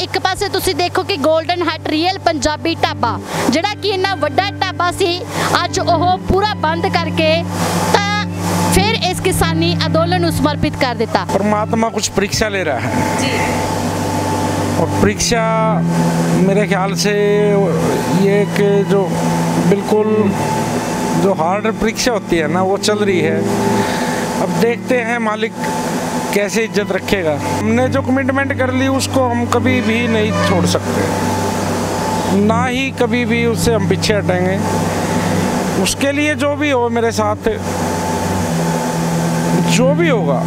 एक पासे तुसी देखो कि गोल्डन हट रियल पंजाबी ढाबा जिहड़ा कि इन्ना वड्डा ढाबा सी अज ओह पूरा बंद करके फिर इस किसानी आंदोलन को समर्पित कर दिता। परमात्मा कुछ परीक्षा ले रहा है जी। और परीक्षा मेरे ख्याल से ये कि जो बिल्कुल जो हार्ड परीक्षा होती है ना वो चल रही है। अब देखते हैं मालिक कैसे इज्जत रखेगा। हमने जो कमिटमेंट कर ली उसको हम कभी भी नहीं छोड़ सकते, ना ही कभी भी उससे हम पीछे हटेंगे। उसके लिए जो भी हो मेरे साथ जो भी होगा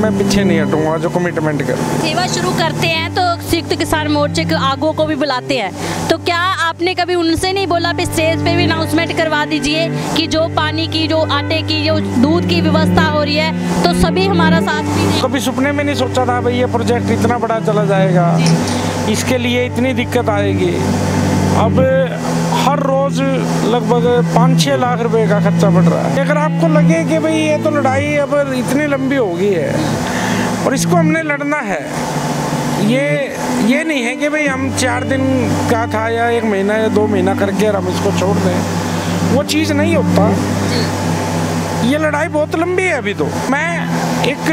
मैं पीछे नहीं हटूंगा। जो कमिटमेंट कर सेवा शुरू करते हैं तो संयुक्त किसान मोर्चे के आगुओं को भी बुलाते हैं, तो क्या आपने कभी उनसे नहीं बोला भी स्टेज पे भी अनाउंसमेंट करवा दीजिए कि जो पानी की, जो आटे की, जो दूध की व्यवस्था हो रही है तो सभी हमारा साथ भी? कभी सपने में नहीं सोचा था भाई ये प्रोजेक्ट इतना बड़ा चला जाएगा, इसके लिए इतनी दिक्कत आएगी। अब हर रोज़ लगभग 5-6 लाख रुपए का खर्चा बढ़ रहा है। अगर आपको लगे कि भाई ये तो लड़ाई अब इतनी लंबी हो गई है और इसको हमने लड़ना है, ये नहीं है कि भाई हम 4 दिन का था या 1 महीना या 2 महीना करके हम इसको छोड़ दें, वो चीज़ नहीं होता। ये लड़ाई बहुत लंबी है। अभी तो मैं एक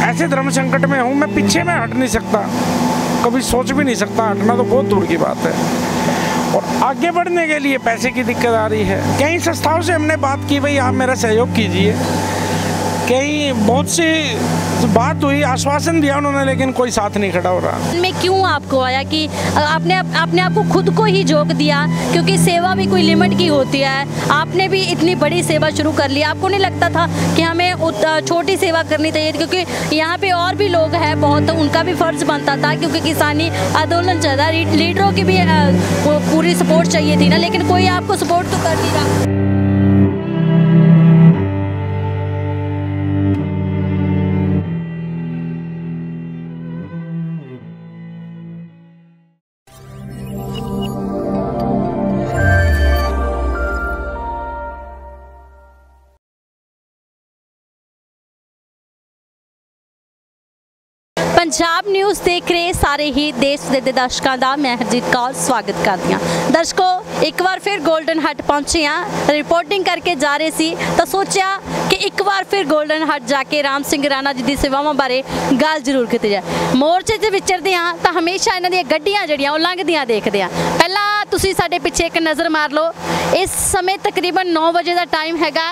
ऐसे धर्म संकट में हूँ, मैं पीछे में हट नहीं सकता, कभी सोच भी नहीं सकता हटना, तो बहुत दूर की बात है। और आगे बढ़ने के लिए पैसे की दिक्कत आ रही है। कई संस्थाओं से हमने बात की भाई आप मेरा सहयोग कीजिए, कई बहुत सी बात हुई, आश्वासन दिया उन्होंने, लेकिन कोई साथ नहीं खड़ा हो रहा। में क्यों आपको आया कि आपने आप को खुद को ही झोंक दिया, क्योंकि सेवा भी कोई लिमिट की होती है। आपने भी इतनी बड़ी सेवा शुरू कर ली, आपको नहीं लगता था कि हमें छोटी सेवा करनी चाहिए? क्योंकि यहाँ पे और भी लोग हैं बहुत, उनका भी फर्ज बनता था, क्योंकि किसानी आंदोलन चल रहा है, लीडरों की भी पूरी सपोर्ट चाहिए थी ना, लेकिन कोई आपको सपोर्ट तो कर नहीं रहा। पंजाब न्यूज़ देख रहे सारे ही देश के दर्शकों का मैं हरजीत कौर स्वागत करती हूँ। दर्शकों एक बार फिर गोल्डन हट पहुंचे हैं, रिपोर्टिंग करके जा रहे सी तो सोचा कि एक बार फिर गोल्डन हट जाके राम सिंह राणा जी की सेवावां बारे गल जरूर की जाए। मोर्चे से विचरते हाँ तो हमेशा इन्हां दी गड्डियां जिहड़ियां लंघदियां देखते हैं। पहला तुसीं साडे पिछे एक नज़र मार लो, इस समय तकरीबन 9 बजे का टाइम हैगा,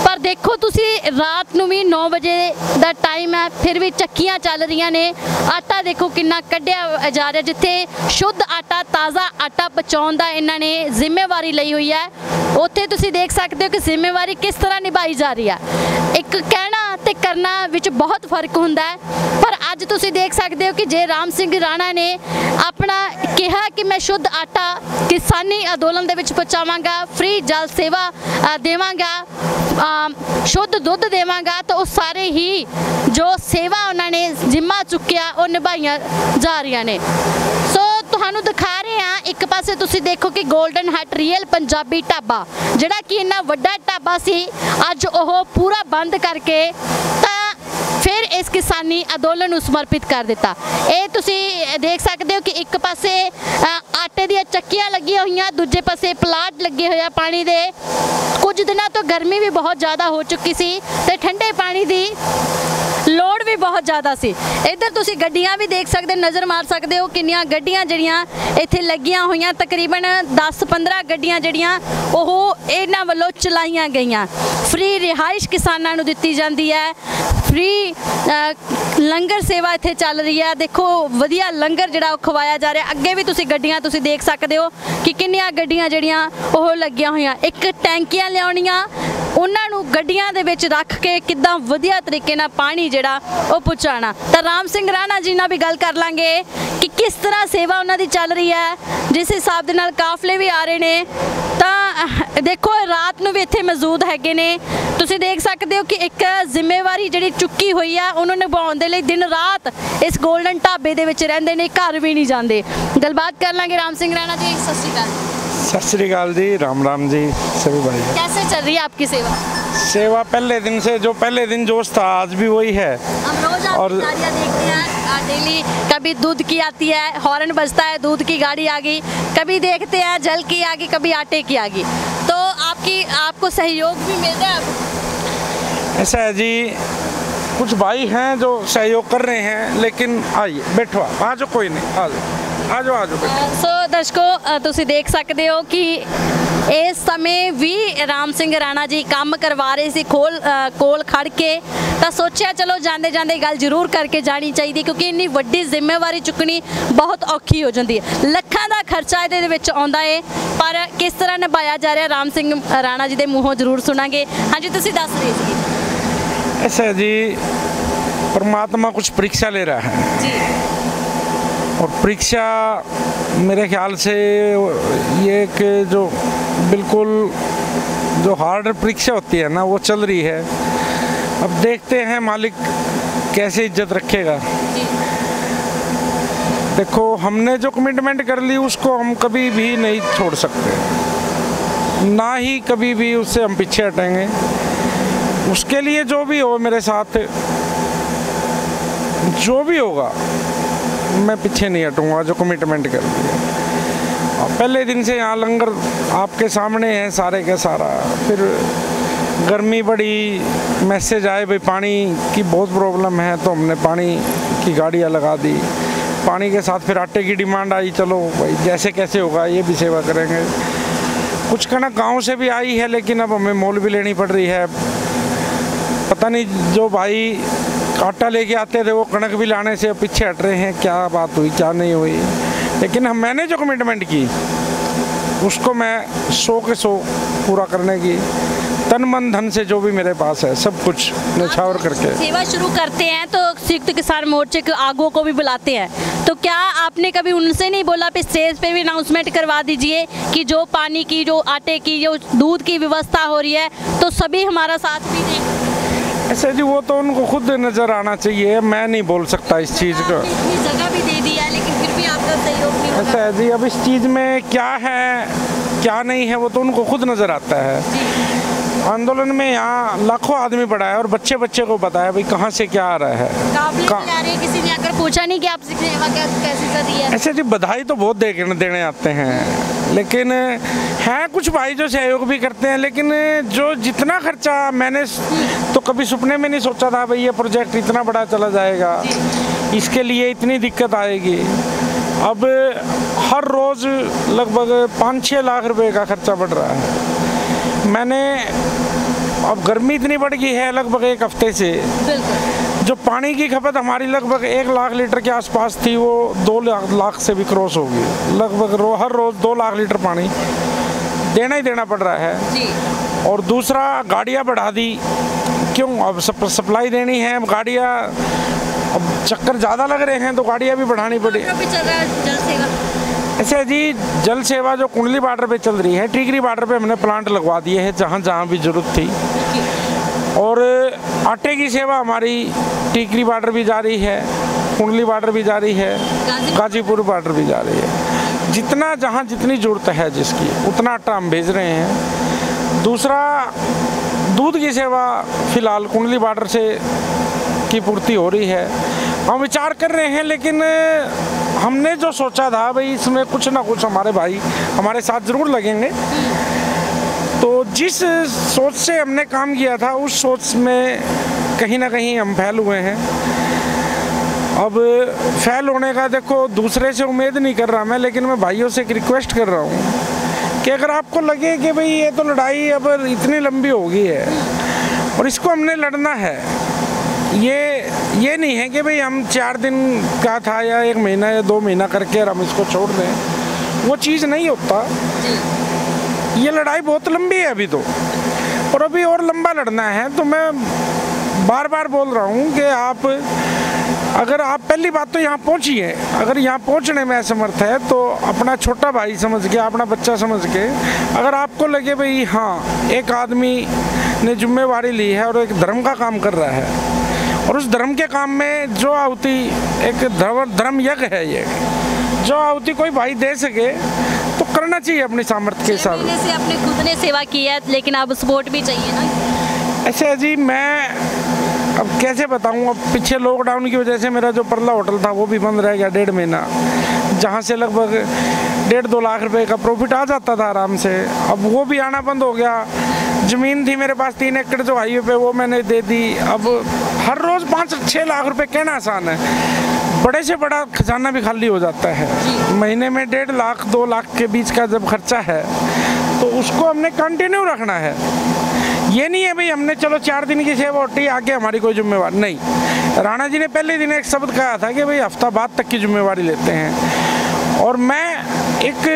पर देखो तुसीं रात नूं भी 9 बजे का टाइम है, फिर भी चक्कियां चल रही ने। आटा देखो कितना कढ़िया जा रहा, जिथे शुद्ध आटा ताज़ा आटा पहुँचाने का इन्हों ने जिम्मेवारी ली हुई है, उत्थे तुसीं देख सकते हो कि जिम्मेवारी किस तरह निभाई जा रही है। एक कहना ते करना विच बहुत फर्क हुंदा है, पर अज तुसीं देख सकते हो कि जे राम सिंह राणा ने अपना कहा कि मैं शुद्ध आटा किसानी आंदोलन दे विच पहुँचावांगा, फ्री जल सेवा देवांगा, शुद्ध दुध देवांगा, तो वो सारे ही जो सेवा उन्होंने जिम्मा चुकिया वो निभाइया जा रही ने। सो तुहानू दिखा रहे हैं, एक पासे तुसी देखो कि गोल्डन हट रियल पंजाबी ढाबा जिहड़ा कि इन्ना वड्डा ढाबा सी अज ओह पूरा बंद करके फिर इस किसानी आंदोलन को समर्पित कर दिता। ये तुसी देख सकते हो कि एक पासे आटे दी चक्कियां लगी हुई, दूजे पासे प्लाट लगे हुए पानी दे। कुछ दिनों तो गर्मी भी बहुत ज़्यादा हो चुकी सी ते ठंडे पानी दी लोड़ भी बहुत ज़्यादा सी। इधर तुसी गड्डियां भी देख सकते, नज़र मार सकते हो किन्नियां गड्डियां जड़ियां इत्थे लगियां हुई, तकरीबन 10-15 गड्डियां जड़ियां ओह इन्हां वल्लों चलाईयां गईयां। फ्री रिहाइश किसानां नूं दित्ती जांदी है, फ्री लंगर सेवा इत्थे चल रही है। देखो वधिया लंगर जिहड़ा खवाया जा रहा। अगे भी तुसी गड्डियां तुसी देख सकते हो कि किन्नियां गड्डियां जड़ियां ओह लगियां हुई, एक टैंकियां लियाउणियां, उन्हां नूं गड्डियां दे विच रख के किद्दां वधिया तरीके नाल पानी जिहड़ा ओह पहुँचाना। तो राम सिंह राणा जी नाल भी गल कर लांगे कि किस तरह सेवा उन्हां दी चल रही है, जिस हिसाब दे नाल काफले भी आ रहे ने। तो देखो रात नूं भी इत्थे मौजूद हैगे ने, तुसी देख सकते हो कि एक जिम्मेवारी जिहड़ी चुकी हुई है उन्होंने निभाउण दे लई दिन रात इस गोल्डन ढाबे दे विच रहिंदे ने, घर भी नहीं जाते। गलबात कर लांगे राम सिंह राणा जी। सत श्री अकाल। सत श्री अकाल जी, राम राम जी सभी भाई। कैसे चल रही है आपकी सेवा? सेवा पहले दिन से, जो पहले दिन जोश था आज भी वही है। हम रोज और गाड़ियाँ देखते हैं डेली, कभी दूध की आती है, हॉर्न बजता है, दूध की गाड़ी आ गई, कभी देखते हैं जल की आ गई, कभी आटे की आ गई, तो आपको सहयोग भी मिल रहा है? ऐसा है जी, कुछ भाई हैं जो सहयोग कर रहे हैं, लेकिन आइए बैठो, आ जाओ, कोई नहीं, आ जाओ सो दर्शकों, ਤੁਸੀਂ देख सकते हो कि इस समय भी राम सिंह राणा जी काम करवा रहे सी कोल खड़ के, तो सोचा चलो जाते जाते गल जरूर करके जानी चाहिए, क्योंकि इन्नी वड्डी जिम्मेवारी चुकनी बहुत औखी हो जाती है। ਲੱਖਾਂ ਦਾ खर्चा ये आउंदा है, पर किस तरह निभाया जा रहा राम सिंह राणा जी के मूँहों जरूर सुनांगे। हाँ जी, तुसीं दस रहे सी। ऐसा है जी, परमात्मा कुछ परीक्षा ले रहा है जी, और परीक्षा मेरे ख्याल से ये कि जो बिल्कुल जो हार्ड परीक्षा होती है ना, वो चल रही है। अब देखते हैं मालिक कैसे इज्जत रखेगा। देखो, हमने जो कमिटमेंट कर ली उसको हम कभी भी नहीं छोड़ सकते, ना ही कभी भी उससे हम पीछे हटेंगे। उसके लिए जो भी हो मेरे साथ, जो भी होगा मैं पीछे नहीं हटूंगा, जो कमिटमेंट कर लिया। पहले दिन से यहाँ लंगर आपके सामने है सारे का सारा। फिर गर्मी बढ़ी, मैसेज आए भाई पानी की बहुत प्रॉब्लम है, तो हमने पानी की गाड़ियाँ लगा दी। पानी के साथ फिर आटे की डिमांड आई, चलो भाई जैसे कैसे होगा ये भी सेवा करेंगे। कुछ कणक गाँव से भी आई है, लेकिन अब हमें मोल भी लेनी पड़ रही है। पता नहीं जो भाई आटा लेके आते थे वो कणक भी लाने से पीछे हट रहे हैं, क्या बात हुई क्या नहीं हुई। लेकिन मैंने जो कमिटमेंट की उसको मैं 100 के 100 पूरा करने की तन मन धन से जो भी मेरे पास है सब कुछ न्यौछावर करके सेवा शुरू करते हैं। तो संयुक्त किसान मोर्चे के आगुओं को भी बुलाते हैं, तो क्या आपने कभी उनसे नहीं बोला कि स्टेज पे भी अनाउंसमेंट करवा दीजिए कि जो पानी की, जो आटे की, जो दूध की व्यवस्था हो रही है, तो सभी हमारा साथ भी दें? ऐसे जी, वो तो उनको खुद नज़र आना चाहिए, मैं नहीं बोल सकता इस चीज़ को। इतनी जगह भी दे दी है, लेकिन फिर भी आपका सहयोग नहीं होगा। ऐसा है जी, अब इस चीज़ में क्या है क्या नहीं है वो तो उनको खुद नज़र आता है। आंदोलन में यहाँ लाखों आदमी पड़ा है और बच्चे बच्चे को पता है भाई कहाँ से क्या आ रहा है। किसी ने आकर पूछा नहीं कि आप सेवा कैसे कर रही है? ऐसे जी, बधाई तो बहुत देने आते हैं, लेकिन हैं कुछ भाई जो सहयोग भी करते हैं, लेकिन जो जितना खर्चा मैंने तो कभी सपने में नहीं सोचा था भाई ये प्रोजेक्ट इतना बड़ा चला जाएगा, इसके लिए इतनी दिक्कत आएगी। अब हर रोज़ लगभग 5-6 लाख रुपए का खर्चा बढ़ रहा है। मैंने, अब गर्मी इतनी बढ़ गई है लगभग 1 हफ्ते से, जो पानी की खपत हमारी लगभग 1 लाख लीटर के आसपास थी, वो 2 लाख से भी क्रॉस होगी। लगभग हर रोज़ 2 लाख लीटर पानी देना ही देना पड़ रहा है जी। और दूसरा, गाड़ियाँ बढ़ा दी, क्यों? अब सप्लाई देनी है, अब गाड़ियाँ, अब चक्कर ज़्यादा लग रहे हैं तो गाड़ियाँ भी बढ़ानी पड़ी। ऐसे जी, जल सेवा जो कुंडली बॉर्डर पे चल रही है, टीकरी बॉर्डर पे हमने प्लांट लगवा दिए हैं जहाँ जहाँ भी जरूरत थी। और आटे की सेवा हमारी टीकरी बॉर्डर भी जा रही है, कुंडली बॉर्डर भी जा रही है, गाजीपुर बॉर्डर भी जा रही है। जितना जहाँ जितनी ज़रूरत है जिसकी, उतना आटा हम भेज रहे हैं। दूसरा, दूध की सेवा फिलहाल कुंडली बॉर्डर से की पूर्ति हो रही है। हम विचार कर रहे हैं, लेकिन हमने जो सोचा था भाई इसमें कुछ ना कुछ हमारे भाई हमारे साथ ज़रूर लगेंगे। तो जिस सोच से हमने काम किया था उस सोच में कहीं ना कहीं हम फेल हुए हैं। अब फेल होने का देखो, दूसरे से उम्मीद नहीं कर रहा मैं, लेकिन मैं भाइयों से एक रिक्वेस्ट कर रहा हूँ कि अगर आपको लगे कि भाई ये तो लड़ाई अब इतनी लंबी हो गई है और इसको हमने लड़ना है, ये नहीं है कि भाई हम 4 दिन का था या 1 महीना या 2 महीना करके और हम इसको छोड़ दें, वो चीज़ नहीं होता। ये लड़ाई बहुत लंबी है अभी तो, और अभी और लंबा लड़ना है। तो मैं बार बार बोल रहा हूँ कि अगर आप पहली बात तो यहाँ पहुँचिए, अगर यहाँ पहुँचने में असमर्थ है तो अपना छोटा भाई समझ के, अपना बच्चा समझ के, अगर आपको लगे भाई हाँ एक आदमी ने जिम्मेवारी ली है और एक धर्म का काम कर रहा है और उस धर्म के काम में जो आहुति, एक धर्म यज्ञ है, ये जो आहुति कोई भाई दे सके तो करना चाहिए अपनी सामर्थ्य के हिसाब से। आपने खुद ने सेवा की है, लेकिन अब सपोर्ट भी चाहिए ना। ऐसे जी, मैं अब कैसे बताऊं, अब पीछे लॉकडाउन की वजह से मेरा जो परला होटल था वो भी बंद रह गया 1.5 महीना, जहां से लगभग 1.5-2 लाख रुपए का प्रॉफिट आ जाता था आराम से। अब वो भी आना बंद हो गया। ज़मीन थी मेरे पास 3 एकड़ जो हाईवे पे, वो मैंने दे दी। अब हर रोज़ 5-6 लाख रुपए कहना आसान है, बड़े से बड़ा खजाना भी खाली हो जाता है। महीने में 1.5 लाख 2 लाख के बीच का जब खर्चा है तो उसको हमने कंटिन्यू रखना है। ये नहीं है भाई हमने चलो 4 दिन की सेवा होती, आगे हमारी कोई जिम्मेवारी नहीं। राणा जी ने पहले दिन एक शब्द कहा था कि भाई हफ्ता बाद तक की जिम्मेवारी लेते हैं, और मैं एक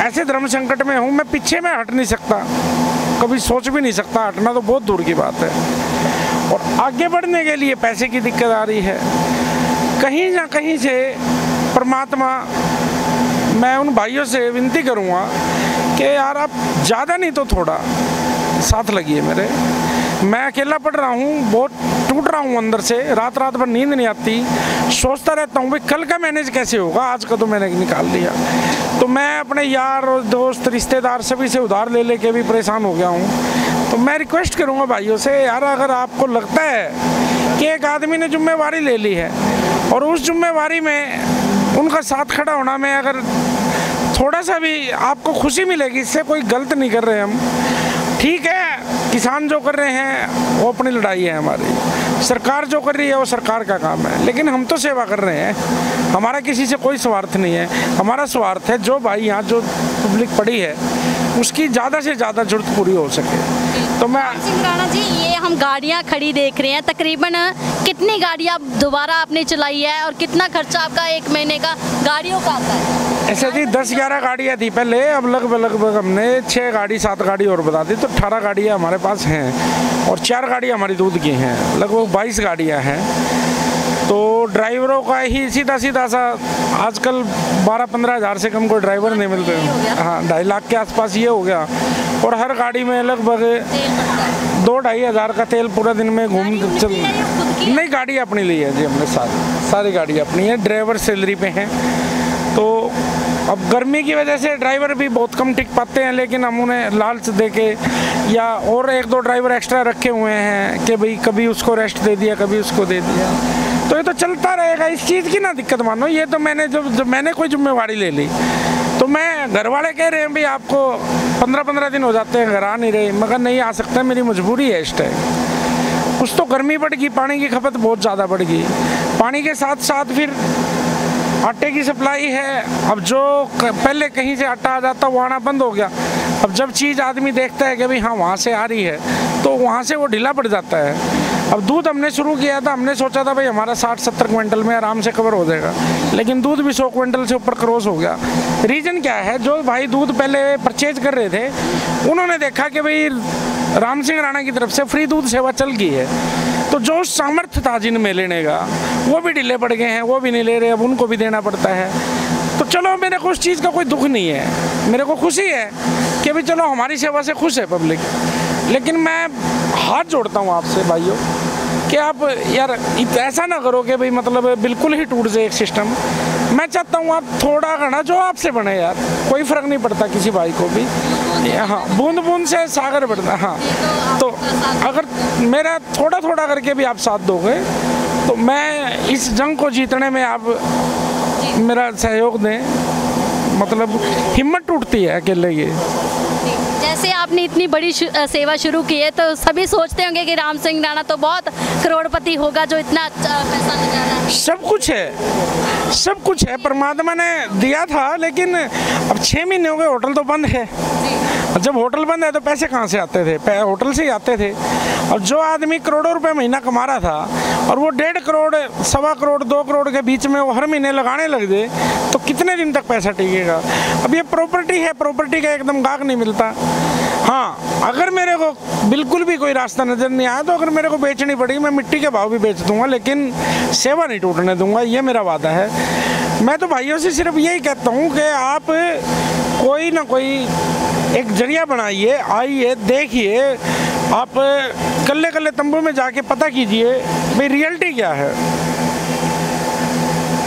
ऐसे धर्म संकट में हूँ, मैं पीछे में हट नहीं सकता, कभी सोच भी नहीं सकता हटना, तो बहुत दूर की बात है। और आगे बढ़ने के लिए पैसे की दिक्कत आ रही है। कहीं ना कहीं से परमात्मा, मैं उन भाइयों से विनती करूँगा कि यार आप ज़्यादा नहीं तो थोड़ा साथ लगिए मेरे। मैं अकेला पढ़ रहा हूँ, बहुत टूट रहा हूँ अंदर से, रात रात भर नींद नहीं आती, सोचता रहता हूँ भाई कल का मैनेज कैसे होगा, आज का तो मैंने निकाल लिया। तो मैं अपने यार और दोस्त रिश्तेदार सभी से उधार ले लेके भी परेशान हो गया हूँ। तो मैं रिक्वेस्ट करूँगा भाइयों से, यार अगर आपको लगता है कि एक आदमी ने जिम्मेवारी ले ली है और उस जिम्मेवारी में उनका साथ खड़ा होना में अगर थोड़ा सा भी आपको खुशी मिलेगी, इससे कोई गलत नहीं कर रहे हम, ठीक है। किसान जो कर रहे हैं वो अपनी लड़ाई है हमारी, सरकार जो कर रही है वो सरकार का काम है, लेकिन हम तो सेवा कर रहे हैं, हमारा किसी से कोई स्वार्थ नहीं है। हमारा स्वार्थ है जो भाई यहाँ जो पब्लिक पड़ी है उसकी ज़्यादा से ज़्यादा जरूरत पूरी हो सके। तो मैं सिंह राणा जी, ये हम गाड़ियाँ खड़ी देख रहे हैं, तकरीबन कितनी गाड़ियाँ दोबारा आपने चलाई है और कितना खर्चा आपका 1 महीने का गाड़ियों का आता है? ऐसे जी 10-11 गाड़ियाँ थी पहले, अब लगभग हमने 6 गाड़ी 7 गाड़ी और बता दी, तो 18 गाड़ियाँ हमारे पास हैं और 4 गाड़ियाँ हमारी दूध की हैं, लगभग 22 गाड़ियाँ हैं। तो ड्राइवरों का ही सीधा सा आजकल 12-15 हज़ार से कम कोई ड्राइवर नहीं मिलते। हाँ, 2.5 लाख के आसपास ये हो गया, और हर गाड़ी में लगभग 2-2.5 हज़ार का तेल पूरा दिन में घूम चल। नहीं, गाड़ी अपनी ली है जी हमने, सारी गाड़ी अपनी है, ड्राइवर सैलरी पे हैं। तो अब गर्मी की वजह से ड्राइवर भी बहुत कम टिक पाते हैं, लेकिन हम उन्हें लालच दे के या और 1-2 ड्राइवर एक्स्ट्रा रखे हुए हैं कि भाई कभी उसको रेस्ट दे दिया, कभी उसको दे दिया, तो ये तो चलता रहेगा। इस चीज़ की ना दिक्कत मानो, ये तो मैंने जब मैंने कोई जिम्मेवारी ले ली, तो मैं घर वाले कह रहे हैं भाई आपको 15-15 दिन हो जाते हैं घर आ नहीं रहे, मगर नहीं आ सकता, मेरी मजबूरी है इस टाइम। कुछ तो गर्मी बढ़ गई, पानी की खपत बहुत ज़्यादा बढ़ गई, पानी के साथ साथ फिर आटे की सप्लाई है। अब जो पहले कहीं से आटा आ जाता वो आना बंद हो गया। अब जब चीज़ आदमी देखता है कि भाई हाँ वहाँ से आ रही है, तो वहाँ से वो ढीला पड़ जाता है। अब दूध हमने शुरू किया था, हमने सोचा था भाई हमारा 60-70 क्विंटल में आराम से कवर हो जाएगा, लेकिन दूध भी 100 क्विंटल से ऊपर क्रॉस हो गया। रीज़न क्या है, जो भाई दूध पहले परचेज कर रहे थे उन्होंने देखा कि भाई राम सिंह राणा की तरफ से फ्री दूध सेवा चल गई है, तो जो सामर्थ्य था जिनमें लेने का वो भी ढीले पड़ गए हैं, वो भी नहीं ले रहे, अब उनको भी देना पड़ता है। तो चलो मेरे को उस चीज़ का कोई दुख नहीं है, मेरे को खुशी है कि भाई चलो हमारी सेवा से खुश है पब्लिक। लेकिन मैं हाथ जोड़ता हूँ आपसे भाइयों कि आप यार ऐसा ना करो कि भाई मतलब बिल्कुल ही टूट जाए एक सिस्टम। मैं चाहता हूँ आप थोड़ा घना जो आपसे बने यार, कोई फ़र्क नहीं पड़ता किसी भाई को भी। हाँ, बूंद बूंद से सागर बढ़ता। हाँ, तो अगर मेरा थोड़ा थोड़ा करके भी आप साथ दोगे तो मैं इस जंग को जीतने में आप मेरा सहयोग दें। मतलब हिम्मत टूटती है अकेले ये। जैसे आपने इतनी बड़ी सेवा शुरू की है, तो सभी सोचते होंगे कि राम सिंह राणा तो बहुत करोड़पति होगा जो इतना पैसा लगा रहा है। सब कुछ है, सब कुछ है, परमात्मा ने दिया था, लेकिन अब 6 महीने हो गए होटल तो बंद है। जब होटल बंद है तो पैसे कहाँ से आते थे? होटल से ही आते थे। और जो आदमी करोड़ों रुपए महीना कमा रहा था और वो 1.5 करोड़, 1.25 करोड़, 2 करोड़ के बीच में वो हर महीने लगाने लग जाए तो कितने दिन तक पैसा टिकेगा? अब ये प्रॉपर्टी है, प्रॉपर्टी का एकदम गाहक नहीं मिलता। हाँ, अगर मेरे को बिल्कुल भी कोई रास्ता नज़र नहीं आया तो अगर मेरे को बेचनी पड़ी मैं मिट्टी के भाव भी बेच दूंगा, लेकिन सेवा नहीं टूटने दूंगा, ये मेरा वादा है। मैं तो भाइयों से सिर्फ यही कहता हूँ कि आप कोई ना कोई एक जरिया बनाइए, आइए, देखिए, आप कल्ले कल्ले तंबू में जाके पता कीजिए भाई रियलिटी क्या है।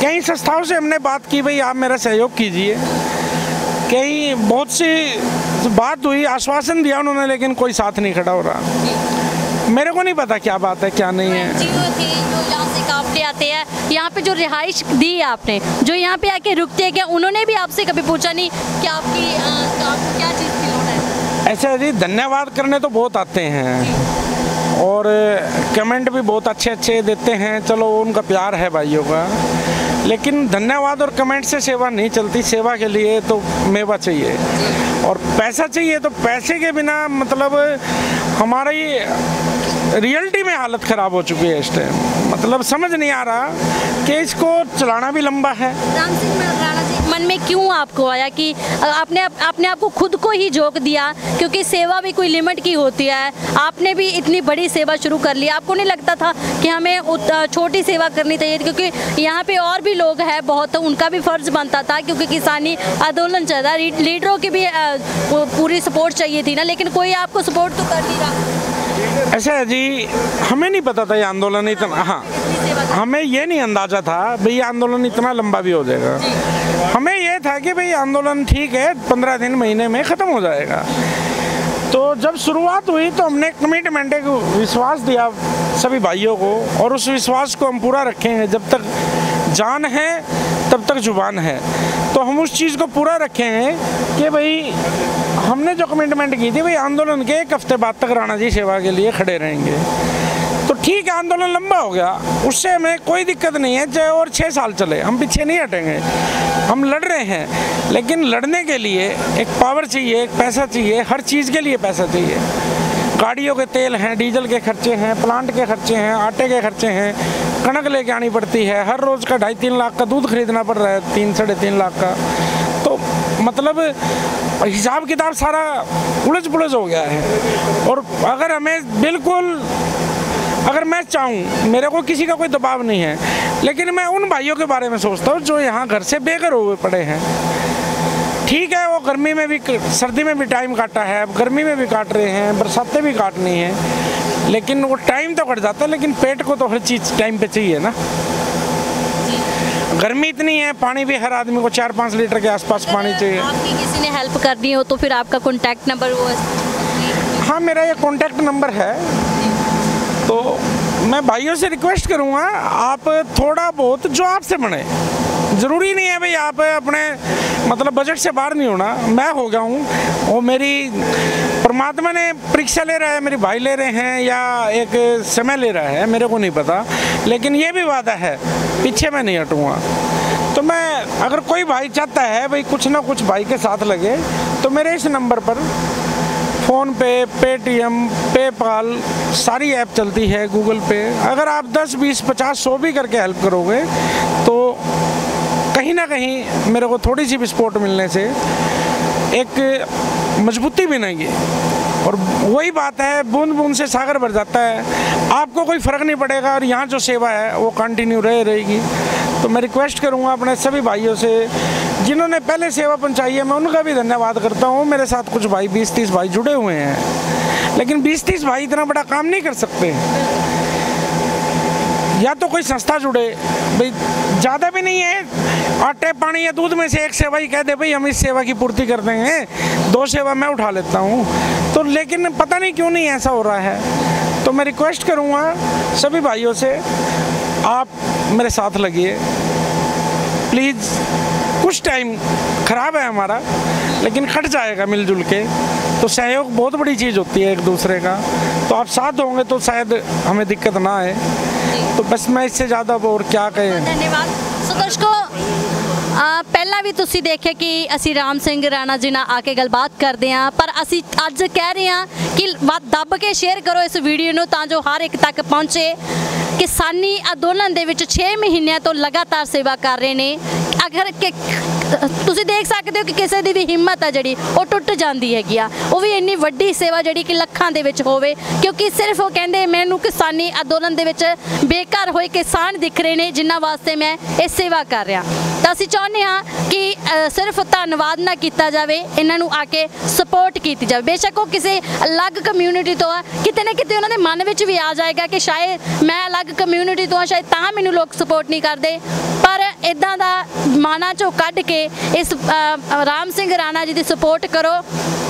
कई संस्थाओं से हमने बात की, भाई आप मेरा सहयोग कीजिए, कई बहुत सी बात हुई, आश्वासन दिया उन्होंने, लेकिन कोई साथ नहीं खड़ा हो रहा। मेरे को नहीं पता क्या बात है क्या नहीं है। NGO थी जो यहाँ से काफले आते हैं, यहाँ पे जो रिहाइश दी है आपने, जो यहाँ पे आके रुकते हैं, क्या उन्होंने भी आपसे कभी पूछा नहीं कि आपको क्या चीज़ की लोड़ है? ऐसा है जी, धन्यवाद करने तो बहुत आते हैं और कमेंट भी बहुत अच्छे अच्छे देते हैं, चलो उनका प्यार है भाइयों का, लेकिन धन्यवाद और कमेंट से सेवा नहीं चलती। सेवा के लिए तो मेवा चाहिए और पैसा चाहिए, तो पैसे के बिना मतलब हमारी रियलिटी में हालत ख़राब हो चुकी है इस टाइम। मतलब समझ नहीं आ रहा कि इसको चलाना भी लंबा है। राम सिंह राणा जी, मन में क्यों आपको आया कि आपने आप को खुद को ही झोंक दिया, क्योंकि सेवा भी कोई लिमिट की होती है, आपने भी इतनी बड़ी सेवा शुरू कर ली, आपको नहीं लगता था कि हमें छोटी सेवा करनी चाहिए? क्योंकि यहाँ पे और भी लोग हैं बहुत, उनका भी फर्ज बनता था, क्योंकि किसानी आंदोलन चल रहा है, लीडरों की भी पूरी सपोर्ट चाहिए थी ना, लेकिन कोई आपको सपोर्ट तो कर नहीं रहा। ऐसा है जी, हमें नहीं पता था ये आंदोलन इतना, हाँ हमें ये नहीं अंदाजा था भाई ये आंदोलन इतना लंबा भी हो जाएगा। हमें ये था कि भाई आंदोलन ठीक है 15 दिन महीने में ख़त्म हो जाएगा। तो जब शुरुआत हुई तो हमने कमिटमेंट, एक विश्वास दिया सभी भाइयों को, और उस विश्वास को हम पूरा रखेंगे। जब तक जान है तब तक जुबान है, तो हम उस चीज़ को पूरा रखेंगे कि भाई हमने जो कमिटमेंट की थी भाई आंदोलन के 1 हफ्ते बाद तक राणा जी सेवा के लिए खड़े रहेंगे। तो ठीक है, आंदोलन लंबा हो गया, उससे हमें कोई दिक्कत नहीं है, चाहे और 6 साल चले, हम पीछे नहीं हटेंगे। हम लड़ रहे हैं, लेकिन लड़ने के लिए एक पावर चाहिए, एक पैसा चाहिए, हर चीज़ के लिए पैसा चाहिए। गाड़ियों के तेल हैं, डीजल के खर्चे हैं, प्लांट के खर्चे हैं, आटे के खर्चे हैं, कणक लेके आनी पड़ती है, हर रोज़ का 2.5-3 लाख का दूध खरीदना पड़ रहा है, 3-3.5 लाख का। तो मतलब हिसाब किताब सारा उलझ पुलझ हो गया है। और अगर हमें बिल्कुल, अगर मैं चाहूँ, मेरे को किसी का कोई दबाव नहीं है, लेकिन मैं उन भाइयों के बारे में सोचता हूँ जो यहाँ घर से बेघर हुए पड़े हैं। ठीक है, वो गर्मी में भी, सर्दी में भी टाइम काटा है, अब गर्मी में भी काट रहे हैं, बरसातें भी काटनी है, लेकिन वो टाइम तो कट जाता है, लेकिन पेट को तो हर चीज़ टाइम पे चाहिए ना। गर्मी इतनी है, पानी भी हर आदमी को 4-5 लीटर के आसपास पानी चाहिए। आपकी किसी ने हेल्प करनी हो तो फिर आपका कॉन्टैक्ट नंबर वो? हाँ, मेरा ये कॉन्टैक्ट नंबर है, तो मैं भाइयों से रिक्वेस्ट करूँगा, आप थोड़ा बहुत जो आपसे बने, ज़रूरी नहीं है भाई आप अपने मतलब बजट से बाहर नहीं होना। मैं हो गया हूँ, वो मेरी परमात्मा ने परीक्षा ले रहा है, मेरे भाई ले रहे हैं या एक समय ले रहा है, मेरे को नहीं पता, लेकिन ये भी वादा है पीछे मैं नहीं हटूँगा। तो मैं, अगर कोई भाई चाहता है भाई कुछ ना कुछ भाई के साथ लगे, तो मेरे इस नंबर पर फ़ोन पे, पेटीएम, पेपाल सारी ऐप चलती है, गूगल पे, अगर आप 10, 20, 50, 100 भी करके हेल्प करोगे तो कहीं ना कहीं मेरे को थोड़ी सी भी सपोर्ट मिलने से एक मजबूती बनेगी। और वही बात है, बूंद बूंद से सागर भर जाता है, आपको कोई फ़र्क नहीं पड़ेगा और यहाँ जो सेवा है वो कंटिन्यू रहेगी। तो मैं रिक्वेस्ट करूँगा अपने सभी भाइयों से जिन्होंने पहले सेवा पहुँचाई है, मैं उनका भी धन्यवाद करता हूँ। मेरे साथ कुछ भाई 20-30 भाई जुड़े हुए हैं, लेकिन 20-30 भाई इतना बड़ा काम नहीं कर सकते। या तो कोई संस्था जुड़े, भाई ज़्यादा भी नहीं है, आटे पानी या दूध में से एक सेवा ही कह दे भाई हम इस सेवा की पूर्ति कर देंगे, 2 सेवा मैं उठा लेता हूँ, तो लेकिन पता नहीं क्यों नहीं ऐसा हो रहा है। तो मैं रिक्वेस्ट करूँगा सभी भाइयों से, आप मेरे साथ लगिए प्लीज़। कुछ टाइम ख़राब है हमारा, लेकिन कट जाएगा मिलजुल के, तो सहयोग बहुत बड़ी चीज़ होती है एक दूसरे का। तो आप साथ होंगे तो शायद हमें दिक्कत ना आए। तो बस मैं इससे ज़्यादा और क्या कहें। धन्यवाद। सो दर्शकों, ਪਹਿਲਾਂ ਵੀ ਤੁਸੀਂ ਦੇਖਿਆ ਕਿ ਅਸੀਂ ਰਾਮ ਸਿੰਘ ਰਾਣਾ ਜੀ ਨਾਲ ਆ ਕੇ ਗੱਲਬਾਤ ਕਰਦੇ ਹਾਂ, ਪਰ ਅਸੀਂ ਅੱਜ ਕਹਿ ਰਹੇ ਹਾਂ ਕਿ ਦੱਬ ਕੇ ਸ਼ੇਅਰ ਕਰੋ ਇਸ ਵੀਡੀਓ ਨੂੰ ਤਾਂ ਜੋ ਹਰ ਇੱਕ ਤੱਕ ਪਹੁੰਚੇ। ਕਿਸਾਨੀ ਅੰਦੋਲਨ ਦੇ ਵਿੱਚ 6 ਮਹੀਨਿਆਂ ਤੋਂ ਲਗਾਤਾਰ ਸੇਵਾ ਕਰ ਰਹੇ ਨੇ। ਅਗਰ ਤੁਸੀਂ ਦੇਖ ਸਕਦੇ ਹੋ ਕਿ ਕਿਸੇ ਦੀ ਵੀ ਹਿੰਮਤ ਆ ਜਿਹੜੀ ਉਹ ਟੁੱਟ ਜਾਂਦੀ ਹੈਗੀ ਆ, ਉਹ ਵੀ ਇੰਨੀ ਵੱਡੀ ਸੇਵਾ ਜਿਹੜੀ ਕਿ ਲੱਖਾਂ ਦੇ ਵਿੱਚ ਹੋਵੇ, ਕਿਉਂਕਿ ਸਿਰਫ ਉਹ ਕਹਿੰਦੇ ਮੈਨੂੰ ਕਿਸਾਨੀ ਅੰਦੋਲਨ ਦੇ ਵਿੱਚ ਬੇਘਰ ਹੋਏ ਕਿਸਾਨ ਦਿਖ ਰਹੇ ਨੇ ਜਿਨ੍ਹਾਂ ਵਾਸਤੇ ਮੈਂ ਇਹ ਸੇਵਾ ਕਰ ਰਿਹਾ। ਤਾਂ ਅਸੀਂ ਚਾਹੁੰਦੇ ਹਾਂ ਕਿ ਸਿਰਫ ਧੰਨਵਾਦ ਨਾ ਕੀਤਾ ਜਾਵੇ, ਇਹਨਾਂ ਨੂੰ ਆ ਕੇ ਸਪੋਰਟ ਕੀਤੀ ਜਾਵੇ। ਬੇਸ਼ੱਕ ਉਹ ਕਿਸੇ ਅਲੱਗ ਕਮਿਊਨਿਟੀ ਤੋਂ ਆ, ਕਿਤੇ ਨਾ ਕਿਤੇ ਉਹਨਾਂ ਦੇ ਮਨ ਵਿੱਚ ਵੀ ਆ ਜਾਏਗਾ ਕਿ ਸ਼ਾਇਦ ਮੈਂ ਅਲੱਗ ਕਮਿਊਨਿਟੀ ਤੋਂ ਆ, ਸ਼ਾਇਦ ਤਾਂ ਮੈਨੂੰ ਲੋਕ ਸਪੋਰਟ ਨਹੀਂ ਕਰਦੇ, ਪਰ इदां दा माना चो कढ़ के इस राम सिंह राणा जी की सपोर्ट करो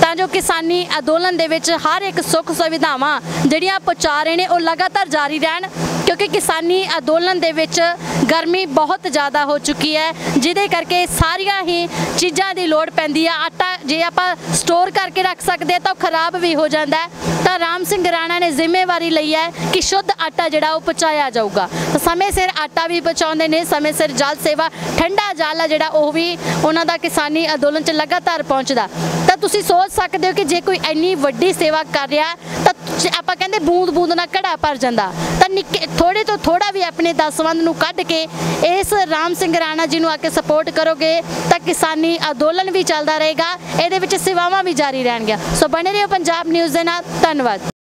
ਤਾਂ जो किसानी अंदोलन दे विच हर एक सुख सुविधावां जिहड़ियां पहुँचा रहे हैं वो लगातार जारी रहन क्योंकि किसानी अंदोलन दे विच गर्मी बहुत ज़्यादा हो चुकी है जिहदे करके सारियां ही चीज़ां दी लोड़ पैंदी है। आटा जे आपां स्टोर करके रख सकते तो खराब भी हो जाता है तो राम सिंह राणा ने जिम्मेवारी लई है कि शुद्ध आटा जिहड़ा वो पहुँचाया जाऊगा। तो समय सिर आटा भी पहुँचाउंदे ने, समय सिर जल सेवा ठंडा जल है जिहड़ा वो भी उन्हां दा किसानी अंदोलन च लगातार पहुँचदा। तो तुसीं सोच सकते हो कि जे कोई इन्नी वड्डी सेवा कर रहा तो आपां कहंदे बूंद बूंद नाल घड़ा भर जांदा, तो निक्के थोड़े तो थोड़ा भी अपने दसवंध नूं कढ के इस राम सिंह राणा जी नूं आके सपोर्ट करोगे तो किसानी अंदोलन भी चलता रहेगा, इहदे विच सेवावां भी जारी रहणगीਆਂ। सो बने रहियो पंजाब न्यूज़ दे नाल। धन्नवाद।